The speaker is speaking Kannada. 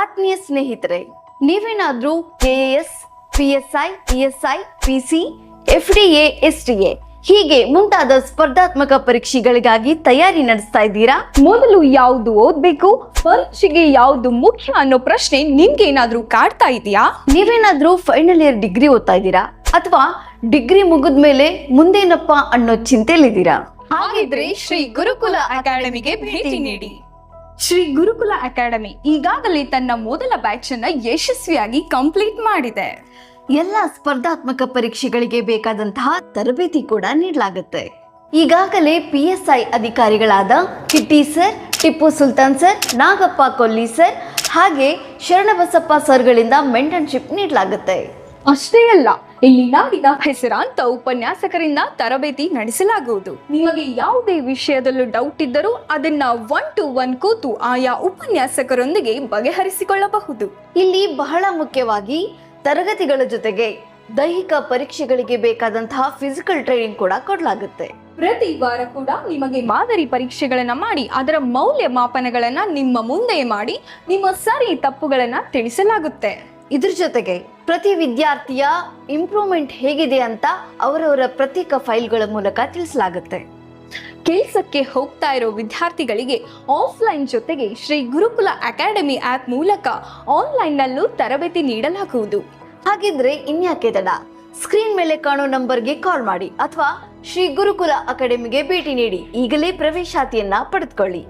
ಆತ್ಮೀಯ ಸ್ನೇಹಿತರೆ, ನೀವೇನಾದ್ರೂ KAS, PSI, ESI, PC, FDA, STA ಹೀಗೆ ಮುಂತಾದ ಸ್ಪರ್ಧಾತ್ಮಕ ಪರೀಕ್ಷೆಗಳಿಗಾಗಿ ತಯಾರಿ ನಡೆಸ್ತಾ ಇದ್ದೀರಾ? ಮೊದಲು ಯಾವುದು ಓದ್ಬೇಕು, ಪರೀಕ್ಷೆಗೆ ಯಾವುದು ಮುಖ್ಯ ಅನ್ನೋ ಪ್ರಶ್ನೆ ನಿಮ್ಗೆ ಏನಾದ್ರೂ ಕಾಡ್ತಾ ಇದೆಯಾ? ನೀವೇನಾದ್ರೂ ಫೈನಲ್ ಇಯರ್ ಡಿಗ್ರಿ ಓದ್ತಾ ಇದ್ದೀರಾ ಅಥವಾ ಡಿಗ್ರಿ ಮುಗಿದ್ಮೇಲೆ ಮುಂದೇನಪ್ಪ ಅನ್ನೋ ಚಿಂತೆಲಿದ್ದೀರಾ? ಹಾಗಿದ್ರೆ ಶ್ರೀ ಗುರುಕುಲ ಅಕಾಡೆಮಿಗೆ ಭೇಟಿ ನೀಡಿ. ಶ್ರೀ ಗುರುಕುಲ ಅಕಾಡೆಮಿ ಈಗಾಗಲೇ ತನ್ನ ಮೊದಲ ಬ್ಯಾಚ್ ಅನ್ನ ಯಶಸ್ವಿಯಾಗಿ ಕಂಪ್ಲೀಟ್ ಮಾಡಿದೆ. ಎಲ್ಲ ಸ್ಪರ್ಧಾತ್ಮಕ ಪರೀಕ್ಷೆಗಳಿಗೆ ಬೇಕಾದಂತಹ ತರಬೇತಿ ಕೂಡ ನೀಡಲಾಗುತ್ತೆ. ಈಗಾಗಲೇ PSI ಅಧಿಕಾರಿಗಳಾದ ಕಿಟ್ಟಿ ಸರ್, ಟಿಪ್ಪು ಸುಲ್ತಾನ್ ಸರ್, ನಾಗಪ್ಪ ಕೊಲ್ಲಿ ಸರ್ ಹಾಗೆ ಶರಣಬಸಪ್ಪ ಸರ್ಗಳಿಂದ ಮೆಂಟರ್ಶಿಪ್ ನೀಡಲಾಗುತ್ತೆ. ಅಷ್ಟೇ ಅಲ್ಲ, ಇಲ್ಲಿ ನಾಡಿನ ಹೆಸರಾಂತ ಉಪನ್ಯಾಸಕರಿಂದ ತರಬೇತಿ ನಡೆಸಲಾಗುವುದು. ನಿಮಗೆ ಯಾವುದೇ ವಿಷಯದಲ್ಲೂ ಡೌಟ್ ಇದ್ದರೂ ಅದನ್ನ 1-to-1 ಕೂತು ಆಯಾ ಉಪನ್ಯಾಸಕರೊಂದಿಗೆ ಬಗೆಹರಿಸಿಕೊಳ್ಳಬಹುದು. ಇಲ್ಲಿ ಬಹಳ ಮುಖ್ಯವಾಗಿ ತರಗತಿಗಳ ಜೊತೆಗೆ ದೈಹಿಕ ಪರೀಕ್ಷೆಗಳಿಗೆ ಬೇಕಾದಂತಹ ಫಿಸಿಕಲ್ ಟ್ರೈನಿಂಗ್ ಕೂಡ ಕೊಡಲಾಗುತ್ತೆ. ಪ್ರತಿ ವಾರ ಕೂಡ ನಿಮಗೆ ಮಾದರಿ ಪರೀಕ್ಷೆಗಳನ್ನ ಮಾಡಿ ಅದರ ಮೌಲ್ಯಮಾಪನಗಳನ್ನ ನಿಮ್ಮ ಮುಂದೆ ಮಾಡಿ ನಿಮ್ಮ ಸರಿ ತಪ್ಪುಗಳನ್ನ ತಿಳಿಸಲಾಗುತ್ತೆ. ಇದ್ರ ಜೊತೆಗೆ ಪ್ರತಿ ವಿದ್ಯಾರ್ಥಿಯ ಇಂಪ್ರೂವ್ಮೆಂಟ್ ಹೇಗಿದೆ ಅಂತ ಅವರವರ ಪ್ರತ್ಯೇಕ ಫೈಲ್ಗಳ ಮೂಲಕ ತಿಳಿಸಲಾಗುತ್ತೆ. ಕೆಲಸಕ್ಕೆ ಹೋಗ್ತಾ ಇರೋ ವಿದ್ಯಾರ್ಥಿಗಳಿಗೆ ಆಫ್ಲೈನ್ ಜೊತೆಗೆ ಶ್ರೀ ಗುರುಕುಲ ಅಕಾಡೆಮಿ ಆಪ್ ಮೂಲಕ ಆನ್ಲೈನ್ ನಲ್ಲೂ ತರಬೇತಿ ನೀಡಲಾಗುವುದು. ಹಾಗಿದ್ರೆ ಇನ್ಯಾಕೆ ತಡ? ಸ್ಕ್ರೀನ್ ಮೇಲೆ ಕಾಣೋ ನಂಬರ್ಗೆ ಕಾಲ್ ಮಾಡಿ ಅಥವಾ ಶ್ರೀ ಗುರುಕುಲ ಅಕಾಡೆಮಿಗೆ ಭೇಟಿ ನೀಡಿ ಈಗಲೇ ಪ್ರವೇಶಾತಿಯನ್ನ ಪಡೆದುಕೊಳ್ಳಿ.